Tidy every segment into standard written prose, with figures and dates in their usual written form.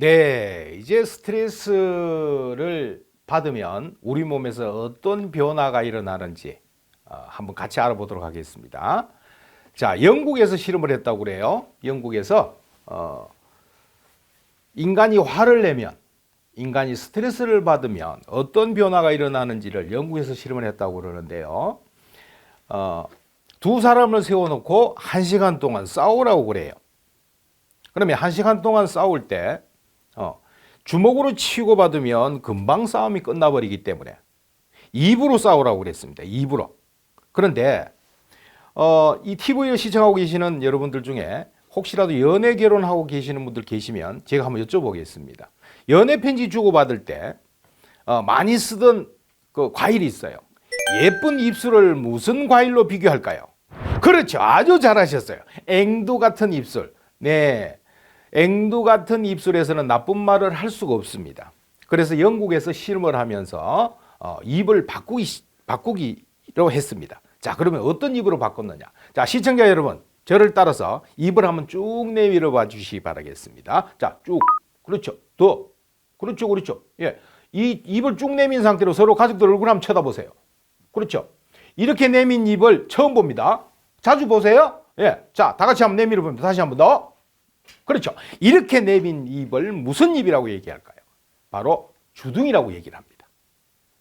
네, 이제 스트레스를 받으면 우리 몸에서 어떤 변화가 일어나는지 한번 같이 알아보도록 하겠습니다. 자, 영국에서 실험을 했다고 그래요. 영국에서 인간이 화를 내면, 인간이 스트레스를 받으면 어떤 변화가 일어나는지를 영국에서 실험을 했다고 그러는데요. 두 사람을 세워놓고 1시간 동안 싸우라고 그래요. 그러면 1시간 동안 싸울 때 주먹으로 치고받으면 금방 싸움이 끝나버리기 때문에 입으로 싸우라고 그랬습니다. 입으로. 그런데 이 TV를 시청하고 계시는 여러분들 중에 혹시라도 연애 결혼하고 계시는 분들 계시면 제가 한번 여쭤보겠습니다. 연애 편지 주고받을 때 많이 쓰던 그 과일이 있어요. 예쁜 입술을 무슨 과일로 비교할까요? 그렇죠. 아주 잘하셨어요. 앵두 같은 입술. 네. 앵두 같은 입술에서는 나쁜 말을 할 수가 없습니다. 그래서 영국에서 실험을 하면서 입을 바꾸기로 했습니다. 자, 그러면 어떤 입으로 바꿨느냐? 자, 시청자 여러분, 저를 따라서 입을 한번 쭉 내밀어 봐 주시기 바라겠습니다. 자, 쭉. 그렇죠. 더. 그렇죠. 그렇죠. 예. 이 입을 쭉 내민 상태로 서로 가족들 얼굴 한번 쳐다보세요. 그렇죠. 이렇게 내민 입을 처음 봅니다. 자주 보세요. 예. 자, 다 같이 한번 내밀어 봅니다. 다시 한번 더. 그렇죠. 이렇게 내민 입을 무슨 입이라고 얘기할까요? 바로 주둥이라고 얘기를 합니다.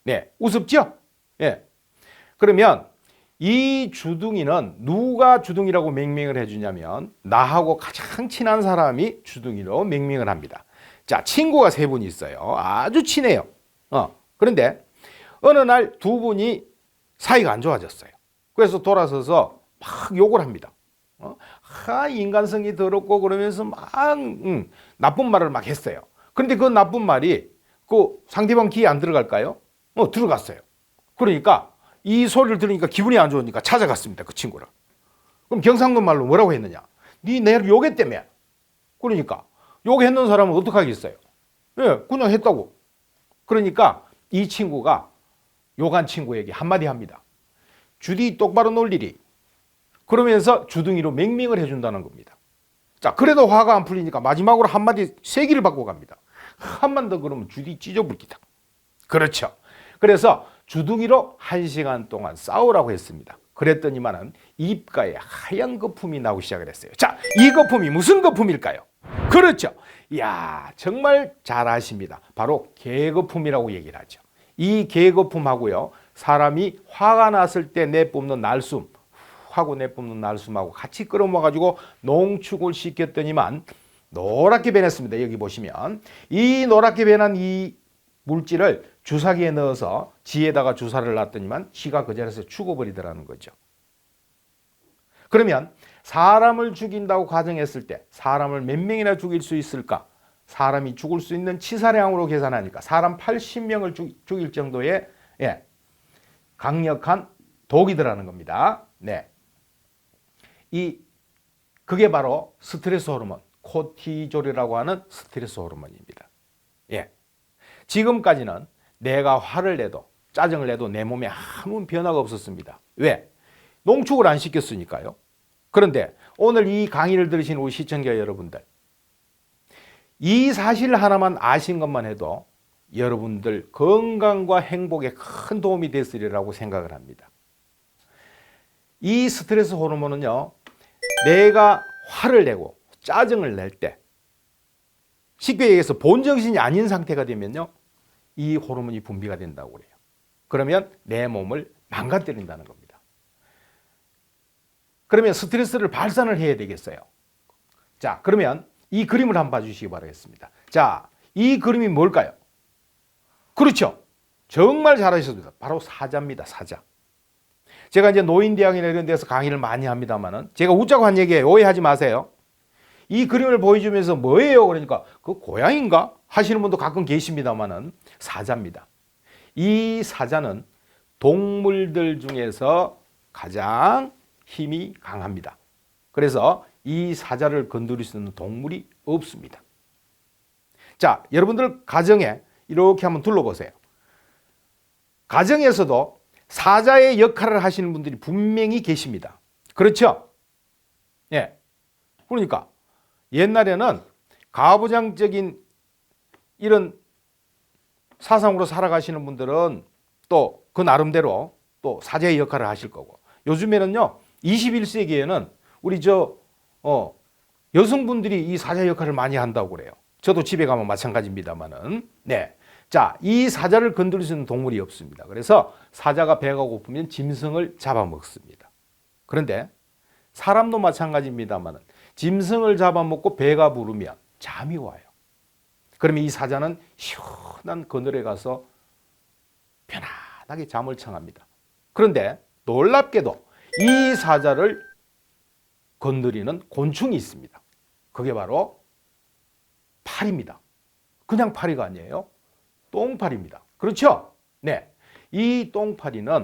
네, 우습죠? 예. 그러면 이 주둥이는 누가 주둥이라고 맹명을 해주냐면 나하고 가장 친한 사람이 주둥이로 맹명을 합니다. 자, 친구가 3분 있어요. 아주 친해요. 그런데 어느 날 두 분이 사이가 안 좋아졌어요. 그래서 돌아서서 막 욕을 합니다. 인간성이 더럽고 그러면서 막 나쁜 말을 막 했어요. 그런데 그 나쁜 말이 그 상대방 귀에 안 들어갈까요? 들어갔어요. 그러니까 이 소리를 들으니까 기분이 안 좋으니까 찾아갔습니다. 그 친구를. 그럼 경상도 말로 뭐라고 했느냐? 네 내를 욕했다며. 그러니까 욕했는 사람은 어떡하겠어요? 예, 그냥 했다고. 그러니까 이 친구가 욕한 친구에게 한마디 합니다. 주디 똑바로 놀리리. 그러면서 주둥이로 맹명을 해준다는 겁니다. 자, 그래도 화가 안 풀리니까 마지막으로 한마디 세기를 받고 갑니다. 한만 더 그러면 주디 찢어불기다. 그렇죠. 그래서 주둥이로 1시간 동안 싸우라고 했습니다. 그랬더니만은 입가에 하얀 거품이 나오기 시작을 했어요. 자, 이 거품이 무슨 거품일까요? 그렇죠. 이야, 정말 잘 아십니다. 바로 개거품이라고 얘기를 하죠. 이 개거품하고요, 사람이 화가 났을 때 내뿜는 날숨, 하고 내뿜는 날숨하고 같이 끌어모아가지고 농축을 시켰더니만 노랗게 변했습니다. 여기 보시면 이 노랗게 변한 이 물질을 주사기에 넣어서 지에다가 주사를 놨더니만 지가 그 자리에서 죽어버리더라는 거죠. 그러면 사람을 죽인다고 가정했을 때 사람을 몇 명이나 죽일 수 있을까? 사람이 죽을 수 있는 치사량으로 계산하니까 사람 80명을 죽일 정도의 강력한 독이더라는 겁니다. 네. 그게 바로 스트레스 호르몬, 코티졸이라고 하는 스트레스 호르몬입니다. 예. 지금까지는 내가 화를 내도 짜증을 내도 내 몸에 아무 변화가 없었습니다. 왜? 농축을 안 시켰으니까요. 그런데 오늘 이 강의를 들으신 우리 시청자 여러분들, 이 사실 하나만 아신 것만 해도 여러분들 건강과 행복에 큰 도움이 됐으리라고 생각을 합니다. 이 스트레스 호르몬은요, 내가 화를 내고 짜증을 낼 때, 쉽게 얘기해서 본정신이 아닌 상태가 되면요, 이 호르몬이 분비가 된다고 그래요. 그러면 내 몸을 망가뜨린다는 겁니다. 그러면 스트레스를 발산을 해야 되겠어요. 자, 그러면 이 그림을 한번 봐주시기 바라겠습니다. 자, 이 그림이 뭘까요? 그렇죠. 정말 잘하셨습니다. 바로 사자입니다. 사자. 제가 이제 노인대학이나 이런 데서 강의를 많이 합니다만은 제가 웃자고 한 얘기예요. 오해하지 마세요. 이 그림을 보여주면서 뭐예요? 그러니까 그 고양인가? 하시는 분도 가끔 계십니다만은 사자입니다. 이 사자는 동물들 중에서 가장 힘이 강합니다. 그래서 이 사자를 건드릴 수 있는 동물이 없습니다. 자, 여러분들 가정에 이렇게 한번 둘러보세요. 가정에서도 사자의 역할을 하시는 분들이 분명히 계십니다. 그렇죠? 예. 그러니까 옛날에는 가부장적인 이런 사상으로 살아가시는 분들은 또 그 나름대로 또 사자의 역할을 하실 거고, 요즘에는요 21세기에는 우리 여성분들이 이 사자 역할을 많이 한다고 그래요. 저도 집에 가면 마찬가지입니다만은. 네. 자, 이 사자를 건드릴 수 있는 동물이 없습니다. 그래서 사자가 배가 고프면 짐승을 잡아먹습니다. 그런데 사람도 마찬가지입니다만은 짐승을 잡아먹고 배가 부르면 잠이 와요. 그러면 이 사자는 시원한 그늘에 가서 편안하게 잠을 청합니다. 그런데 놀랍게도 이 사자를 건드리는 곤충이 있습니다. 그게 바로 파리입니다. 그냥 파리가 아니에요. 똥파리입니다. 그렇죠? 네. 이 똥파리는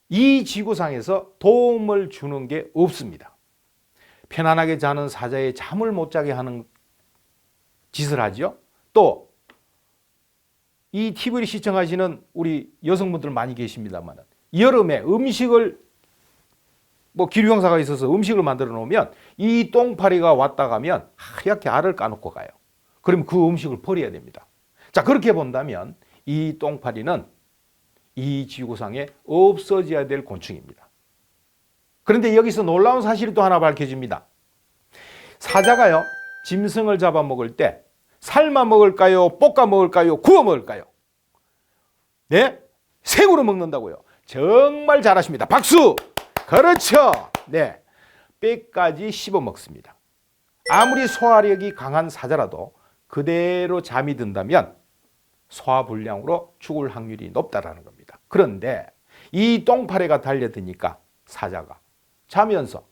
이 지구상에서 도움을 주는 게 없습니다. 편안하게 자는 사자의 잠을 못 자게 하는 짓을 하죠. 또 이 TV를 시청하시는 우리 여성분들 많이 계십니다만, 여름에 음식을 기류형사가 있어서 음식을 만들어 놓으면 이 똥파리가 왔다 가면 하얗게 알을 까놓고 가요. 그럼 그 음식을 버려야 됩니다. 자, 그렇게 본다면 이 똥파리는 이 지구상에 없어져야 될 곤충입니다. 그런데 여기서 놀라운 사실이 또 하나 밝혀집니다. 사자가요, 짐승을 잡아먹을 때 삶아 먹을까요? 볶아 먹을까요? 구워 먹을까요? 네? 생으로 먹는다고요. 정말 잘하십니다. 박수! 그렇죠. 네. 뼈까지 씹어 먹습니다. 아무리 소화력이 강한 사자라도 그대로 잠이 든다면 소화불량으로 죽을 확률이 높다라는 겁니다. 그런데 이 똥파리가 달려드니까 사자가 자면서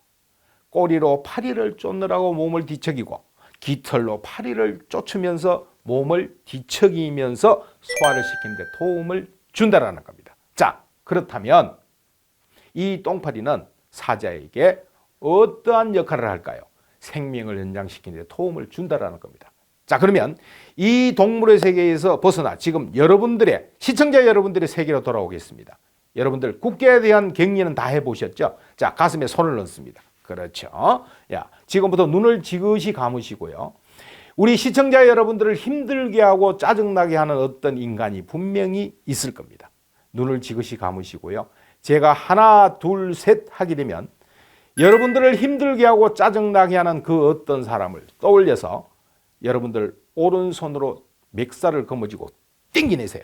꼬리로 파리를 쫓느라고 몸을 뒤척이고 깃털로 파리를 쫓으면서 몸을 뒤척이면서 소화를 시키는 데 도움을 준다라는 겁니다. 자, 그렇다면 이 똥파리는 사자에게 어떠한 역할을 할까요? 생명을 연장시키는 데 도움을 준다라는 겁니다. 자, 그러면 이 동물의 세계에서 벗어나 지금 여러분들의, 시청자 여러분들의 세계로 돌아오겠습니다. 여러분들 국계에 대한 격리는 다 해보셨죠? 자, 가슴에 손을 넣습니다. 그렇죠. 야, 지금부터 눈을 지그시 감으시고요. 우리 시청자 여러분들을 힘들게 하고 짜증나게 하는 어떤 인간이 분명히 있을 겁니다. 눈을 지그시 감으시고요. 제가 하나, 둘, 셋 하게 되면 여러분들을 힘들게 하고 짜증나게 하는 그 어떤 사람을 떠올려서 여러분들 오른손으로 맥살을 거머쥐고 땡겨내세요.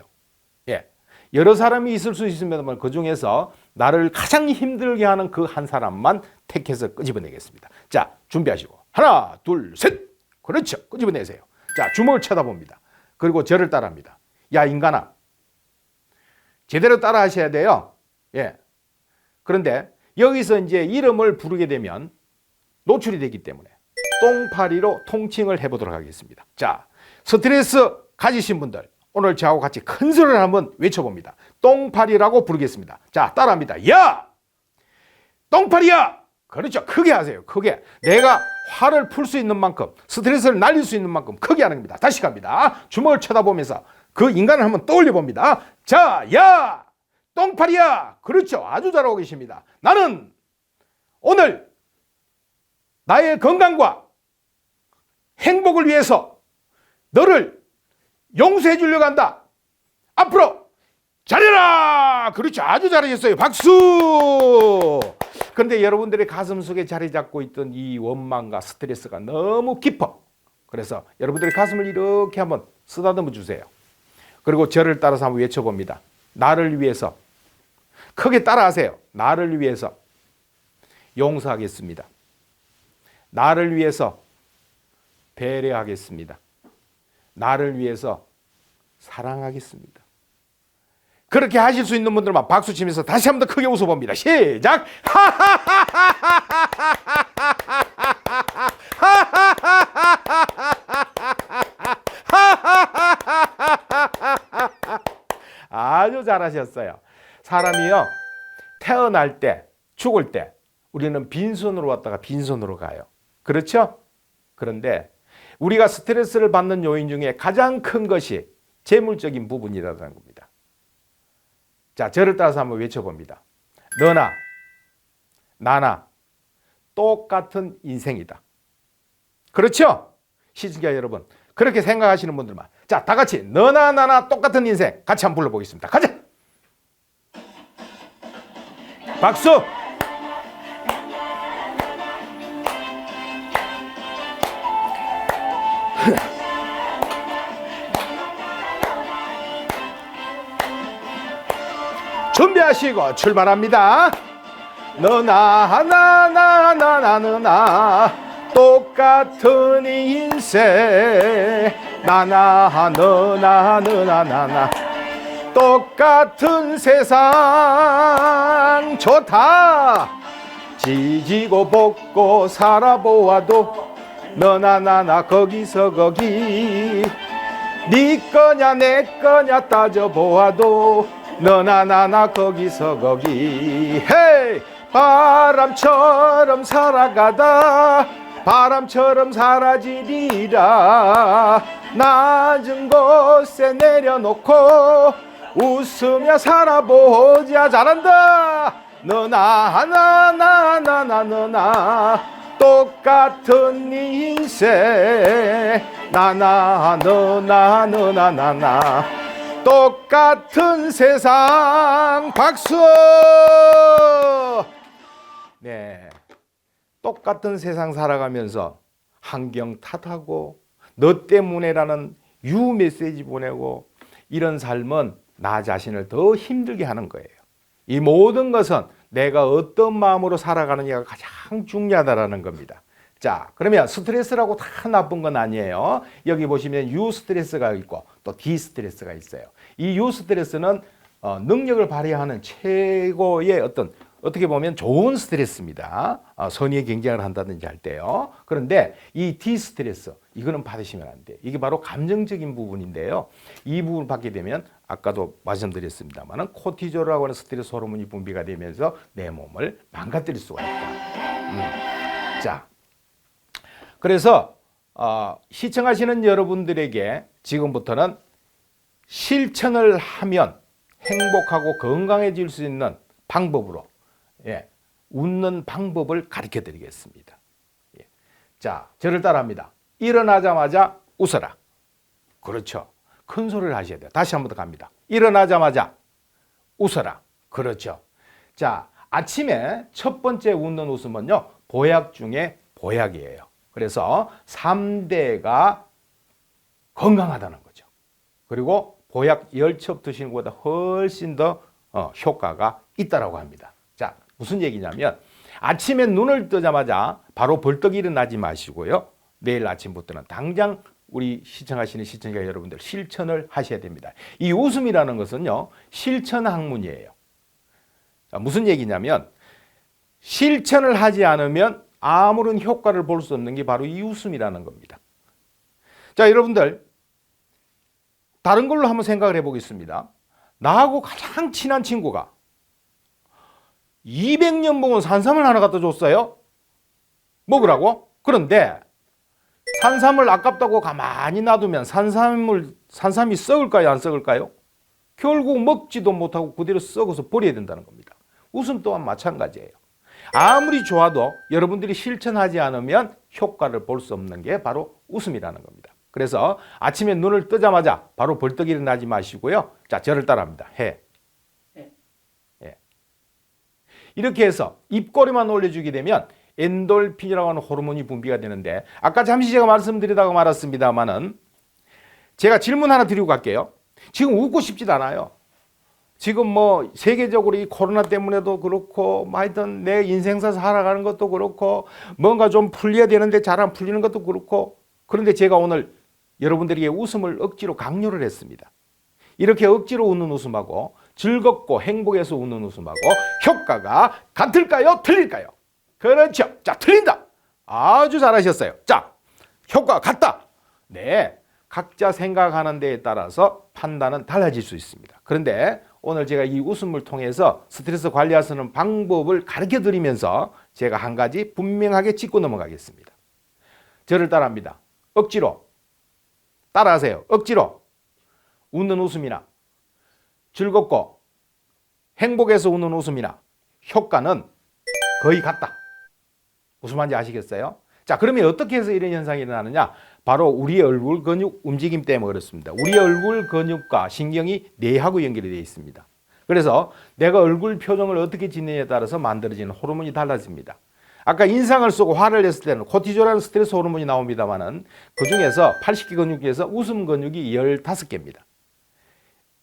예. 여러 사람이 있을 수 있으면 그 중에서 나를 가장 힘들게 하는 그 한 사람만 택해서 끄집어내겠습니다. 자, 준비하시고 하나, 둘, 셋. 그렇죠. 끄집어내세요. 자, 주먹을 쳐다봅니다. 그리고 저를 따라합니다. 야, 인간아. 제대로 따라 하셔야 돼요. 예. 그런데 여기서 이제 이름을 부르게 되면 노출이 되기 때문에 똥파리로 통칭을 해보도록 하겠습니다. 자, 스트레스 가지신 분들 오늘 저하고 같이 큰 소리를 한번 외쳐봅니다. 똥파리라고 부르겠습니다. 자, 따라합니다. 야! 똥파리야! 그렇죠. 크게 하세요. 크게. 내가 화를 풀 수 있는 만큼, 스트레스를 날릴 수 있는 만큼 크게 하는 겁니다. 다시 갑니다. 주먹을 쳐다보면서 그 인간을 한번 떠올려 봅니다. 자, 야! 똥파리야! 그렇죠. 아주 잘하고 계십니다. 나는 오늘 나의 건강과 행복을 위해서 너를 용서해 주려고 한다. 앞으로 잘해라. 그렇죠. 아주 잘하셨어요. 박수. 그런데 여러분들의 가슴 속에 자리 잡고 있던 이 원망과 스트레스가 너무 깊어. 그래서 여러분들의 가슴을 이렇게 한번 쓰다듬어 주세요. 그리고 저를 따라서 한번 외쳐봅니다. 나를 위해서. 크게 따라하세요. 나를 위해서 용서하겠습니다. 나를 위해서 배려하겠습니다. 나를 위해서 사랑하겠습니다. 그렇게 하실 수 있는 분들만 박수 치면서 다시 한 번 더 크게 웃어봅니다. 시작! 아주 잘하셨어요. 사람이요, 태어날 때, 죽을 때 우리는 빈손으로 왔다가 빈손으로 가요. 그렇죠? 그런데 우리가 스트레스를 받는 요인 중에 가장 큰 것이 재물적인 부분이라는 겁니다. 자, 저를 따라서 한번 외쳐봅니다. 너나 나나 똑같은 인생이다. 그렇죠? 시청자 여러분, 그렇게 생각하시는 분들만. 자, 다 같이 너나 나나 똑같은 인생 같이 한번 불러보겠습니다. 가자. 박수. 준비하시고 출발합니다. 너나 나나 나나 너나 똑같은 인생 나나 너나 너나 나나 똑같은 세상 좋다. 지지고 볶고 살아보아도 너나 나나 거기서 거기 네 거냐 내 거냐 따져보아도 너나 나나 거기서 거기 헤이 바람처럼 살아가다 바람처럼 사라지리라. 낮은 곳에 내려놓고 웃으며 살아보자. 잘한다. 너나 나나 나나 너나 똑같은 인생 나나 너나 너나 나나 똑같은 세상. 박수. 네, 똑같은 세상 살아가면서 환경 탓하고 너 때문에라는 유 메시지 보내고 이런 삶은 나 자신을 더 힘들게 하는 거예요. 이 모든 것은 내가 어떤 마음으로 살아가느냐가 가장 중요하다는 겁니다. 자, 그러면 스트레스라고 다 나쁜 건 아니에요. 여기 보시면 유 스트레스가 있고 또 디 스트레스가 있어요. 이 유 스트레스는 능력을 발휘하는 최고의 어떻게 보면 좋은 스트레스입니다. 선의의 경쟁을 한다든지 할 때요. 그런데 이 디 스트레스 이거는 받으시면 안 돼요. 이게 바로 감정적인 부분인데요. 이 부분을 받게 되면 아까도 말씀드렸습니다만 코티졸이라고 하는 스트레스 호르몬이 분비가 되면서 내 몸을 망가뜨릴 수가 있다. 자, 그래서 시청하시는 여러분들에게 지금부터는 실천을 하면 행복하고 건강해질 수 있는 방법으로 웃는 방법을 가르쳐 드리겠습니다. 자, 저를 따라합니다. 일어나자마자 웃어라. 그렇죠. 큰 소리를 하셔야 돼요. 다시 한 번 더 갑니다. 일어나자마자 웃어라. 그렇죠. 자, 아침에 첫 번째 웃는 웃음은요, 보약 중에 보약이에요. 그래서 3대가 건강하다는 거죠. 그리고 보약 10첩 드시는 것보다 훨씬 더 효과가 있다라고 합니다. 자, 무슨 얘기냐면 아침에 눈을 뜨자마자 바로 벌떡 일어나지 마시고요. 내일 아침부터는 당장 우리 시청하시는 시청자 여러분들 실천을 하셔야 됩니다. 이 웃음이라는 것은요, 실천 학문이에요. 자, 무슨 얘기냐면 실천을 하지 않으면 아무런 효과를 볼 수 없는 게 바로 이 웃음이라는 겁니다. 자, 여러분들 다른 걸로 한번 생각을 해보겠습니다. 나하고 가장 친한 친구가 200년 먹은 산삼을 하나 갖다 줬어요. 먹으라고? 그런데 산삼을 아깝다고 가만히 놔두면 산삼이 썩을까요? 안 썩을까요? 결국 먹지도 못하고 그대로 썩어서 버려야 된다는 겁니다. 웃음 또한 마찬가지예요. 아무리 좋아도 여러분들이 실천하지 않으면 효과를 볼 수 없는 게 바로 웃음이라는 겁니다. 그래서 아침에 눈을 뜨자마자 바로 벌떡 일어나지 마시고요. 자, 저를 따라합니다. 해. 이렇게 해서 입꼬리만 올려주게 되면 엔돌핀이라고 하는 호르몬이 분비가 되는데, 아까 잠시 제가 말씀드리다가 말았습니다만은 제가 질문 하나 드리고 갈게요. 지금 웃고 싶지도 않아요. 지금 뭐 세계적으로 이 코로나 때문에도 그렇고 하여튼 내 인생사 살아가는 것도 그렇고 뭔가 좀 풀려야 되는데 잘 안 풀리는 것도 그렇고, 그런데 제가 오늘 여러분들에게 웃음을 억지로 강요를 했습니다. 이렇게 억지로 웃는 웃음하고 즐겁고 행복해서 웃는 웃음하고 효과가 같을까요? 틀릴까요? 그렇죠. 자, 틀린다. 아주 잘하셨어요. 자, 효과가 같다. 네, 각자 생각하는 데에 따라서 판단은 달라질 수 있습니다. 그런데 오늘 제가 이 웃음을 통해서 스트레스 관리하는 방법을 가르쳐 드리면서 제가 한 가지 분명하게 짚고 넘어가겠습니다. 저를 따라합니다. 억지로 따라하세요. 억지로 웃는 웃음이나 즐겁고 행복해서 웃는 웃음이나 효과는 거의 같다. 무슨 말인지 아시겠어요? 자, 자, 그러면 어떻게 해서 이런 현상이 일어나느냐? 바로 우리 얼굴 근육 움직임 때문에 그렇습니다. 우리 얼굴 근육과 신경이 뇌하고 연결이 되어 있습니다. 그래서 내가 얼굴 표정을 어떻게 짓느냐에 따라서 만들어지는 호르몬이 달라집니다. 아까 인상을 쓰고 화를 냈을 때는 코티졸이라는 스트레스 호르몬이 나옵니다만은 그 중에서 80개 근육 중에서 웃음 근육이 15개입니다.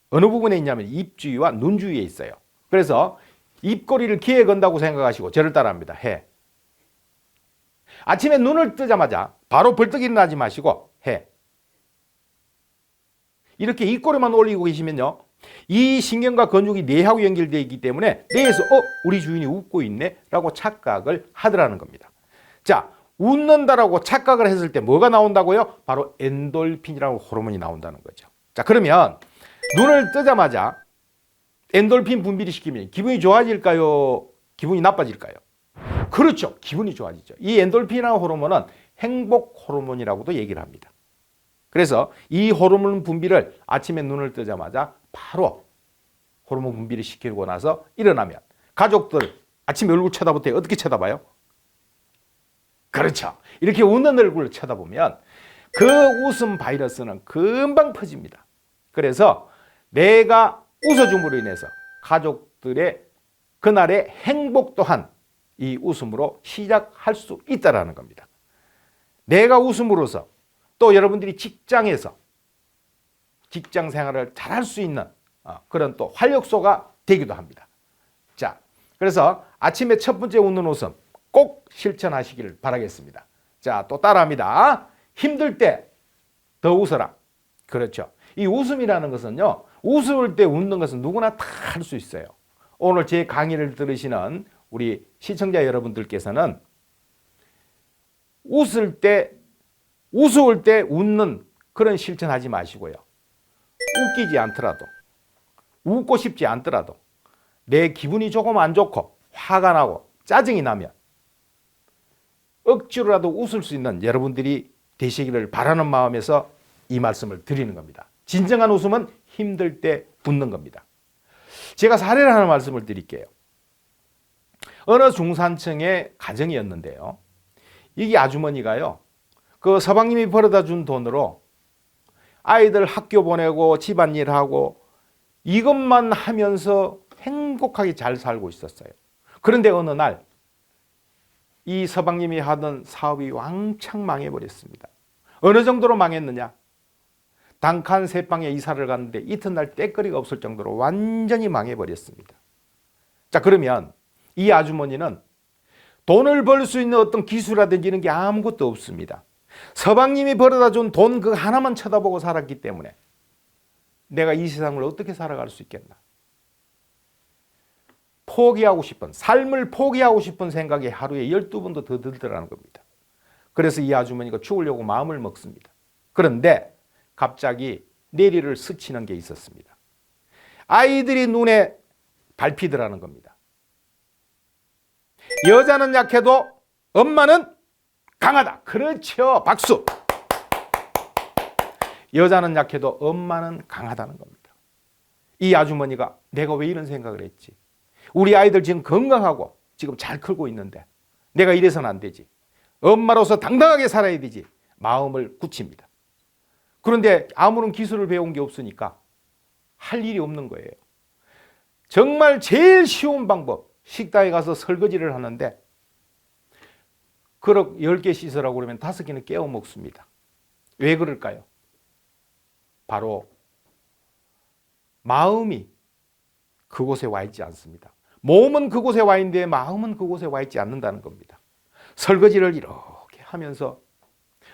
어느 부분에 있냐면 입 주위와 눈 주위에 있어요. 그래서 입꼬리를 귀에 건다고 생각하시고 저를 따라합니다. 해. 아침에 눈을 뜨자마자 바로 벌떡 일어나지 마시고 해. 이렇게 입꼬리만 올리고 계시면요, 이 신경과 근육이 뇌하고 연결되어 있기 때문에 뇌에서 우리 주인이 웃고 있네 라고 착각을 하더라는 겁니다. 자, 웃는다라고 착각을 했을 때 뭐가 나온다고요? 바로 엔돌핀이라고 호르몬이 나온다는 거죠. 자, 그러면 눈을 뜨자마자 엔돌핀 분비를 시키면 기분이 좋아질까요? 기분이 나빠질까요? 그렇죠. 기분이 좋아지죠. 이 엔돌핀이라는 호르몬은 행복 호르몬이라고도 얘기를 합니다. 그래서 이 호르몬 분비를 아침에 눈을 뜨자마자 바로 호르몬 분비를 시키고 나서 일어나면 가족들 아침에 얼굴 쳐다볼 때 어떻게 쳐다봐요? 그렇죠. 이렇게 웃는 얼굴을 쳐다보면 그 웃음 바이러스는 금방 퍼집니다. 그래서 내가 웃어줌으로 인해서 가족들의 그날의 행복 또한 이 웃음으로 시작할 수 있다는 겁니다. 내가 웃음으로써 또 여러분들이 직장에서 직장 생활을 잘할 수 있는 그런 또 활력소가 되기도 합니다. 자, 그래서 아침에 첫 번째 웃는 웃음 꼭 실천하시길 바라겠습니다. 자, 또 따라합니다. 힘들 때 더 웃어라. 그렇죠. 이 웃음이라는 것은요, 웃을 때 웃는 것은 누구나 다 할 수 있어요. 오늘 제 강의를 들으시는 우리 시청자 여러분들께서는 웃을 때 웃는 그런 실천하지 마시고요. 웃기지 않더라도, 웃고 싶지 않더라도 내 기분이 조금 안 좋고 화가 나고 짜증이 나면 억지로라도 웃을 수 있는 여러분들이 되시기를 바라는 마음에서 이 말씀을 드리는 겁니다. 진정한 웃음은 힘들 때 웃는 겁니다. 제가 사례를 하나 말씀을 드릴게요. 어느 중산층의 가정이었는데요. 이게 아주머니가요, 그 서방님이 벌어다 준 돈으로 아이들 학교 보내고 집안일하고 이것만 하면서 행복하게 잘 살고 있었어요. 그런데 어느 날 이 서방님이 하던 사업이 왕창 망해버렸습니다. 어느 정도로 망했느냐? 단칸 세 방에 이사를 갔는데 이튿날 떼거리가 없을 정도로 완전히 망해버렸습니다. 자, 그러면 이 아주머니는 돈을 벌 수 있는 어떤 기술이라든지 이런 게 아무것도 없습니다. 서방님이 벌어다 준 돈 그 하나만 쳐다보고 살았기 때문에 내가 이 세상을 어떻게 살아갈 수 있겠나? 포기하고 싶은, 삶을 포기하고 싶은 생각이 하루에 12번도 더 들더라는 겁니다. 그래서 이 아주머니가 죽으려고 마음을 먹습니다. 그런데 갑자기 내리를 스치는 게 있었습니다. 아이들이 눈에 밟히더라는 겁니다. 여자는 약해도 엄마는 강하다. 그렇죠. 박수. 여자는 약해도 엄마는 강하다는 겁니다. 이 아주머니가 내가 왜 이런 생각을 했지? 우리 아이들 지금 건강하고 지금 잘 크고 있는데 내가 이래서는 안 되지. 엄마로서 당당하게 살아야 되지. 마음을 굳힙니다. 그런데 아무런 기술을 배운 게 없으니까 할 일이 없는 거예요. 정말 제일 쉬운 방법, 식당에 가서 설거지를 하는데 그릇 10개 씻으라고 그러면 5개는 깨워 먹습니다. 왜 그럴까요? 바로 마음이 그곳에 와 있지 않습니다. 몸은 그곳에 와 있는데 마음은 그곳에 와 있지 않는다는 겁니다. 설거지를 이렇게 하면서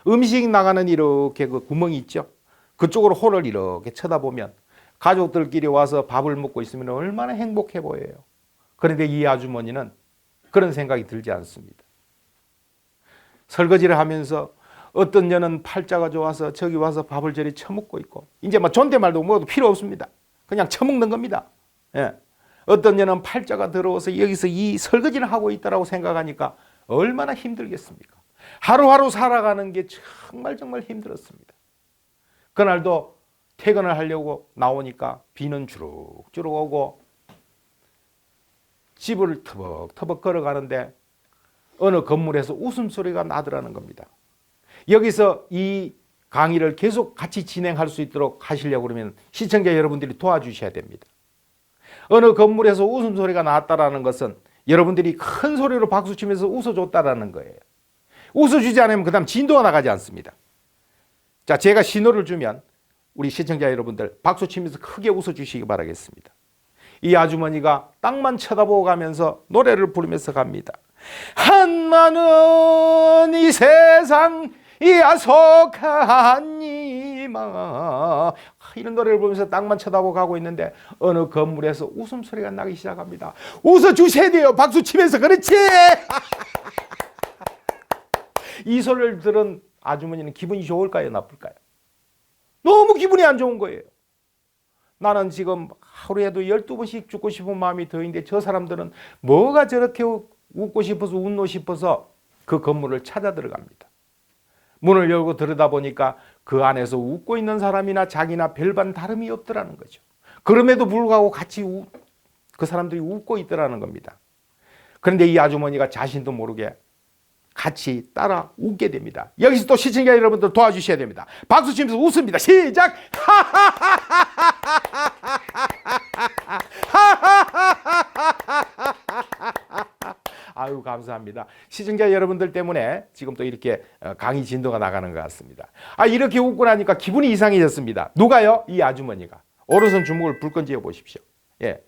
음식 나가는 이렇게 그 구멍이 있죠. 그쪽으로 홀을 이렇게 쳐다보면 가족들끼리 와서 밥을 먹고 있으면 얼마나 행복해 보여요. 그런데 이 아주머니는 그런 생각이 들지 않습니다. 설거지를 하면서 어떤 년은 팔자가 좋아서 저기 와서 밥을 저리 처먹고 있고 이제 막 존댓말도 뭐도 필요 없습니다. 그냥 처먹는 겁니다. 예. 어떤 년은 팔자가 더러워서 여기서 이 설거지를 하고 있다라고 생각하니까 얼마나 힘들겠습니까? 하루하루 살아가는 게 정말 힘들었습니다. 그날도 퇴근을 하려고 나오니까 비는 주룩주룩 오고 집을 터벅터벅 걸어가는데 어느 건물에서 웃음소리가 나더라는 겁니다. 여기서 이 강의를 계속 같이 진행할 수 있도록 하시려고 그러면 시청자 여러분들이 도와주셔야 됩니다. 어느 건물에서 웃음소리가 나왔다는 것은 여러분들이 큰 소리로 박수치면서 웃어줬다라는 거예요. 웃어주지 않으면 그 다음 진도가 나가지 않습니다. 자, 제가 신호를 주면 우리 시청자 여러분들 박수치면서 크게 웃어주시기 바라겠습니다. 이 아주머니가 땅만 쳐다보고 가면서 노래를 부르면서 갑니다. 한나는 이 세상 야속하니마, 이런 노래를 부르면서 땅만 쳐다보고 가고 있는데 어느 건물에서 웃음소리가 나기 시작합니다. 웃어주셔야 돼요. 박수치면서. 그렇지. 이 소리를 들은 아주머니는 기분이 좋을까요? 나쁠까요? 너무 기분이 안 좋은 거예요. 나는 지금 하루에도 12번씩 죽고 싶은 마음이 더인데 저 사람들은 뭐가 저렇게 웃고 싶어서 웃노 싶어서 그 건물을 찾아 들어갑니다. 문을 열고 들여다보니까 그 안에서 웃고 있는 사람이나 자기나 별반 다름이 없더라는 거죠. 그럼에도 불구하고 같이 그 사람들이 웃고 있더라는 겁니다. 그런데 이 아주머니가 자신도 모르게 같이 따라 웃게 됩니다. 여기서 또 시청자 여러분들 도와주셔야 됩니다. 박수 치면서 웃습니다. 시작! 아유, 감사합니다. 시청자 여러분들 때문에 지금 또 이렇게 강의 진도가 나가는 것 같습니다. 아, 이렇게 웃고 나니까 기분이 이상해졌습니다. 누가요? 이 아주머니가. 오른손 주먹을 불끈 쥐어 보십시오. 예.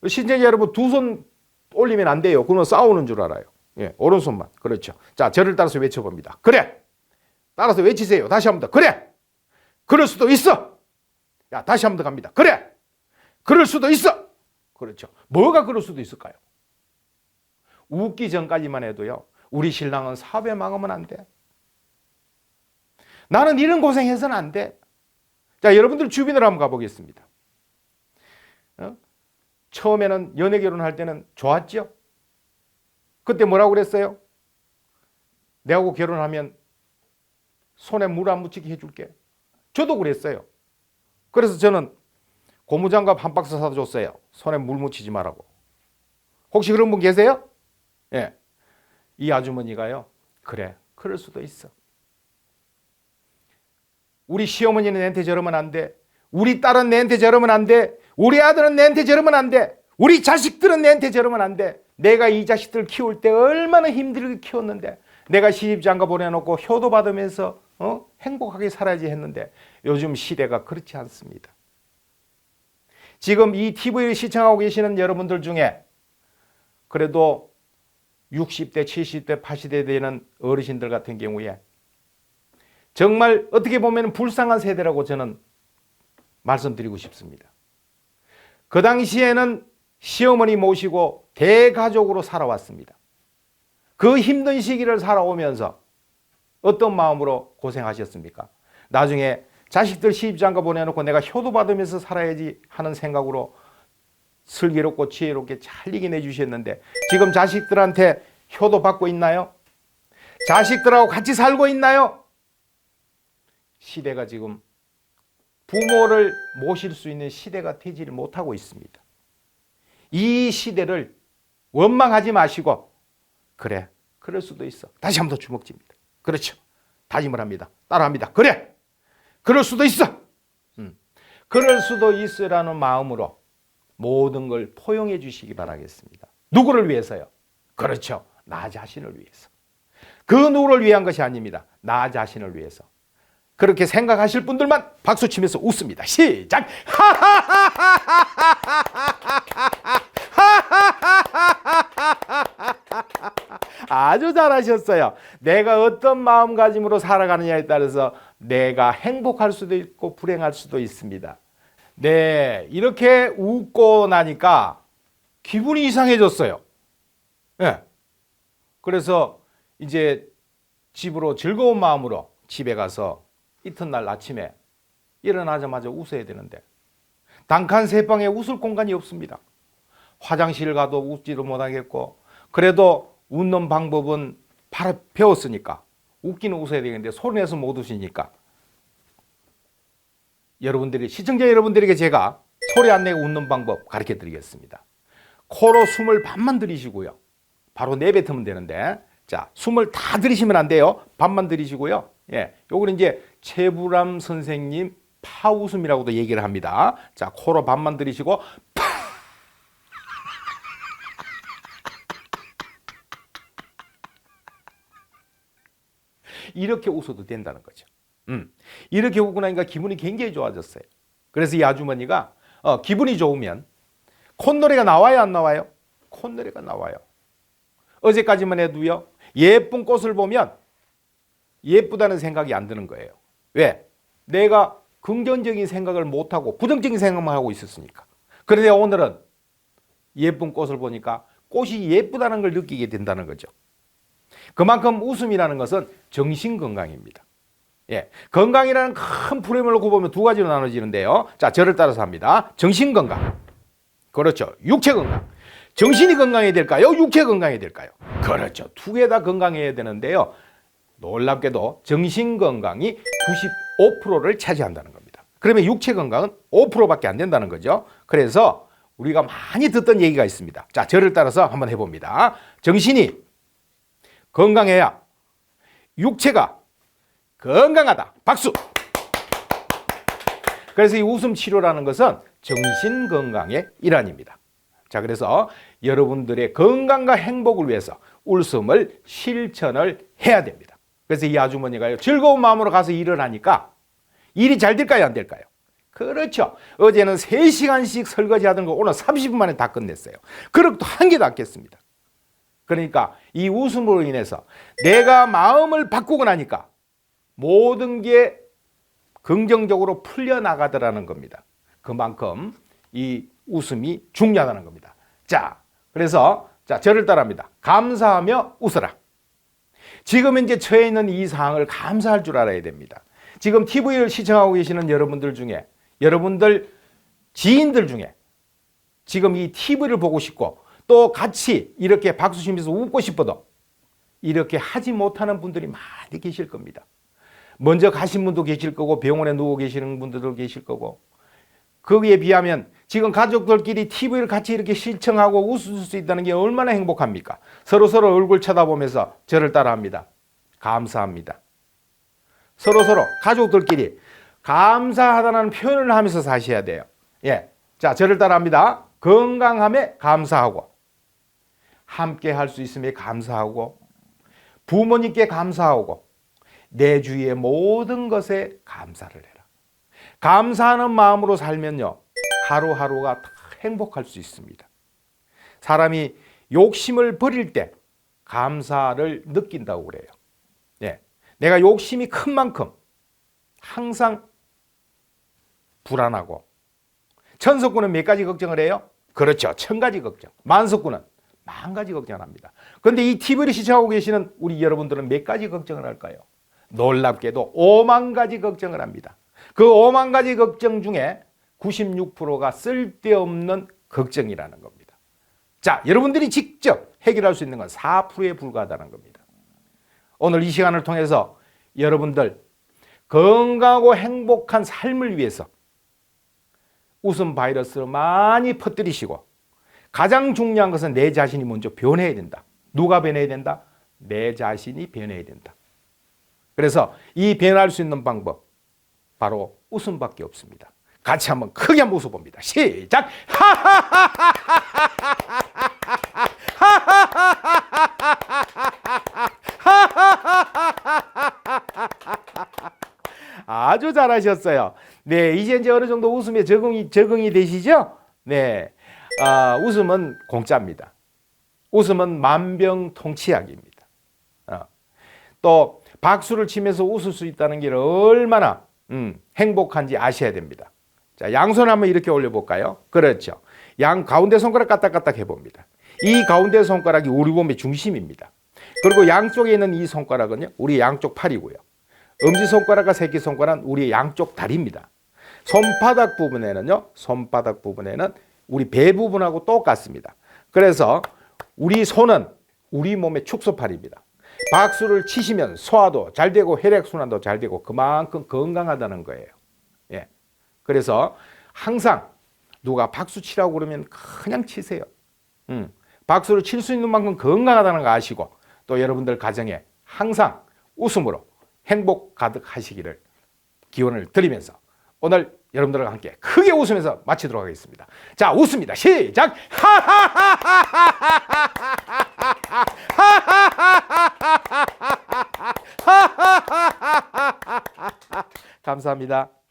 시청자 여러분, 두 손 올리면 안 돼요. 그건 싸우는 줄 알아요. 예, 오른손만. 그렇죠. 자, 저를 따라서 외쳐봅니다. 그래! 따라서 외치세요. 다시 한 번 더. 그래! 그럴 수도 있어! 야, 다시 한 번 더 갑니다. 그래! 그럴 수도 있어! 그렇죠. 뭐가 그럴 수도 있을까요? 웃기 전까지만 해도요, 우리 신랑은 사업에 망하면 안 돼. 나는 이런 고생해서는 안 돼. 자, 여러분들 주변으로 한번 가보겠습니다. 처음에는 연애 결혼할 때는 좋았죠? 그때 뭐라고 그랬어요? 내하고 결혼하면 손에 물 안 묻히게 해줄게. 저도 그랬어요. 그래서 저는 고무장갑 한 박스 사다 줬어요. 손에 물 묻히지 말라고. 혹시 그런 분 계세요? 예. 이 아주머니가요, 그래, 그럴 수도 있어. 우리 시어머니는 내한테 저러면 안 돼. 우리 딸은 내한테 저러면 안 돼. 우리 아들은 내한테 저러면 안 돼. 우리 자식들은 내한테 저러면 안 돼. 내가 이 자식들 키울 때 얼마나 힘들게 키웠는데, 내가 시집장가 보내놓고 효도 받으면서 행복하게 살아야지 했는데 요즘 시대가 그렇지 않습니다. 지금 이 TV를 시청하고 계시는 여러분들 중에 그래도 60대, 70대, 80대 되는 어르신들 같은 경우에 정말 어떻게 보면 불쌍한 세대라고 저는 말씀드리고 싶습니다. 그 당시에는 시어머니 모시고 대가족으로 살아왔습니다. 그 힘든 시기를 살아오면서 어떤 마음으로 고생하셨습니까? 나중에 자식들 시집장가 보내놓고 내가 효도받으면서 살아야지 하는 생각으로 슬기롭고 지혜롭게 잘 이겨내 주셨는데 지금 자식들한테 효도받고 있나요? 자식들하고 같이 살고 있나요? 시대가 지금 부모를 모실 수 있는 시대가 되지를 못하고 있습니다. 이 시대를 원망하지 마시고 그래, 그럴 수도 있어. 다시 한 번 더 주먹집니다. 그렇죠. 다짐을 합니다. 따라합니다. 그래, 그럴 수도 있어. 그럴 수도 있으라는 마음으로 모든 걸 포용해 주시기 바라겠습니다. 누구를 위해서요? 그렇죠. 나 자신을 위해서. 그 누구를 위한 것이 아닙니다. 나 자신을 위해서. 그렇게 생각하실 분들만 박수 치면서 웃습니다. 시작! 아주 잘하셨어요. 내가 어떤 마음가짐으로 살아가느냐에 따라서 내가 행복할 수도 있고 불행할 수도 있습니다. 네, 이렇게 웃고 나니까 기분이 이상해졌어요. 네. 그래서 이제 집으로 즐거운 마음으로 집에 가서 이튿날 아침에 일어나자마자 웃어야 되는데 단칸 세 방에 웃을 공간이 없습니다. 화장실 가도 웃지도 못하겠고 그래도 웃는 방법은 바로 배웠으니까 웃기는 웃어야 되겠는데 소리 내서 못 웃으니까 여러분들이 시청자 여러분들에게 제가 소리 안 내고 웃는 방법 가르쳐 드리겠습니다. 코로 숨을 반만 들이시고요. 바로 내뱉으면 되는데 자, 숨을 다 들이시면 안 돼요. 반만 들이시고요. 예, 요거는 이제 최불암 선생님 파웃음이라고도 얘기를 합니다. 자, 코로 반만 들이시고 파! 이렇게 웃어도 된다는 거죠. 이렇게 웃고 나니까 기분이 굉장히 좋아졌어요. 그래서 이 아주머니가 기분이 좋으면 콧노래가 나와요, 안 나와요? 콧노래가 나와요. 어제까지만 해도요, 예쁜 꽃을 보면 예쁘다는 생각이 안 드는 거예요. 왜? 내가 긍정적인 생각을 못하고 부정적인 생각만 하고 있었으니까. 그런데 오늘은 예쁜 꽃을 보니까 꽃이 예쁘다는 걸 느끼게 된다는 거죠. 그만큼 웃음이라는 것은 정신건강입니다. 예, 건강이라는 큰 프레임을 놓고 보면 두 가지로 나눠지는데요. 자, 저를 따라서 합니다. 정신건강. 그렇죠. 육체건강. 정신이 건강해야 될까요? 육체 건강해야 될까요? 그렇죠. 두 개 다 건강해야 되는데요. 놀랍게도 정신 건강이 95%를 차지한다는 겁니다. 그러면 육체 건강은 5%밖에 안 된다는 거죠. 그래서 우리가 많이 듣던 얘기가 있습니다. 자, 저를 따라서 한번 해봅니다. 정신이 건강해야 육체가 건강하다. 박수! 그래서 이 웃음 치료라는 것은 정신 건강의 일환입니다. 자, 그래서 여러분들의 건강과 행복을 위해서 웃음을 실천을 해야 됩니다. 그래서 이 아주머니가요, 즐거운 마음으로 가서 일을 하니까 일이 잘 될까요, 안 될까요? 그렇죠. 어제는 3시간씩 설거지 하던 거 오늘 30분 만에 다 끝냈어요. 그릇도 한 개도 안 깼습니다. 그러니까 이 웃음으로 인해서 내가 마음을 바꾸고 나니까 모든 게 긍정적으로 풀려나가더라는 겁니다. 그만큼 이 웃음이 중요하다는 겁니다. 자, 그래서 저를 따라합니다. 감사하며 웃어라. 지금 현재 처해 있는 이 상황을 감사할 줄 알아야 됩니다. 지금 TV를 시청하고 계시는 여러분들 중에, 여러분들 지인들 중에 지금 이 TV를 보고 싶고 또 같이 이렇게 박수 치면서 웃고 싶어도 이렇게 하지 못하는 분들이 많이 계실 겁니다. 먼저 가신 분도 계실 거고 병원에 누워 계시는 분들도 계실 거고, 거기에 비하면 지금 가족들끼리 TV를 같이 이렇게 시청하고 웃을 수 있다는 게 얼마나 행복합니까? 서로서로 얼굴 쳐다보면서 저를 따라합니다. 감사합니다. 서로서로 가족들끼리 감사하다는 표현을 하면서 사셔야 돼요. 예. 자, 저를 따라합니다. 건강함에 감사하고, 함께 할 수 있음에 감사하고, 부모님께 감사하고, 내 주위의 모든 것에 감사를 해라. 감사하는 마음으로 살면요, 하루하루가 다 행복할 수 있습니다. 사람이 욕심을 버릴 때 감사를 느낀다고 그래요. 예. 내가 욕심이 큰 만큼 항상 불안하고, 천석구는 몇 가지 걱정을 해요? 그렇죠. 1000가지 걱정. 만석구는 10,000가지 걱정을 합니다. 그런데 이 TV를 시청하고 계시는 우리 여러분들은 몇 가지 걱정을 할까요? 놀랍게도 50,000가지 걱정을 합니다. 그 50,000가지 걱정 중에 96%가 쓸데없는 걱정이라는 겁니다. 자, 여러분들이 직접 해결할 수 있는 건 4%에 불과하다는 겁니다. 오늘 이 시간을 통해서 여러분들 건강하고 행복한 삶을 위해서 웃음 바이러스를 많이 퍼뜨리시고, 가장 중요한 것은 내 자신이 먼저 변해야 된다. 누가 변해야 된다? 내 자신이 변해야 된다. 그래서 이 변할 수 있는 방법, 바로 웃음밖에 없습니다. 같이 한번 크게 한번 웃어봅니다. 시작! 아주 잘하셨어요. 네, 이제 어느 정도 웃음에 적응이 되시죠? 네, 웃음은 공짜입니다. 웃음은 만병통치약입니다. 또 박수를 치면서 웃을 수 있다는 게 얼마나 행복한지 아셔야 됩니다. 자, 양손 한번 이렇게 올려볼까요? 그렇죠. 양 가운데 손가락 까딱까딱 해봅니다. 이 가운데 손가락이 우리 몸의 중심입니다. 그리고 양쪽에 있는 이 손가락은요, 우리 양쪽 팔이고요. 엄지손가락과 새끼손가락은 우리의 양쪽 다리입니다. 손바닥 부분에는 우리 배 부분하고 똑같습니다. 그래서 우리 손은 우리 몸의 축소팔입니다. 박수를 치시면 소화도 잘 되고 혈액순환도 잘 되고 그만큼 건강하다는 거예요. 예. 그래서 항상 누가 박수 치라고 그러면 그냥 치세요. 박수를 칠 수 있는 만큼 건강하다는 거 아시고, 또 여러분들 가정에 항상 웃음으로 행복 가득하시기를 기원을 드리면서 오늘 여러분들과 함께 크게 웃으면서 마치도록 하겠습니다. 자, 웃습니다. 시작! 감사합니다.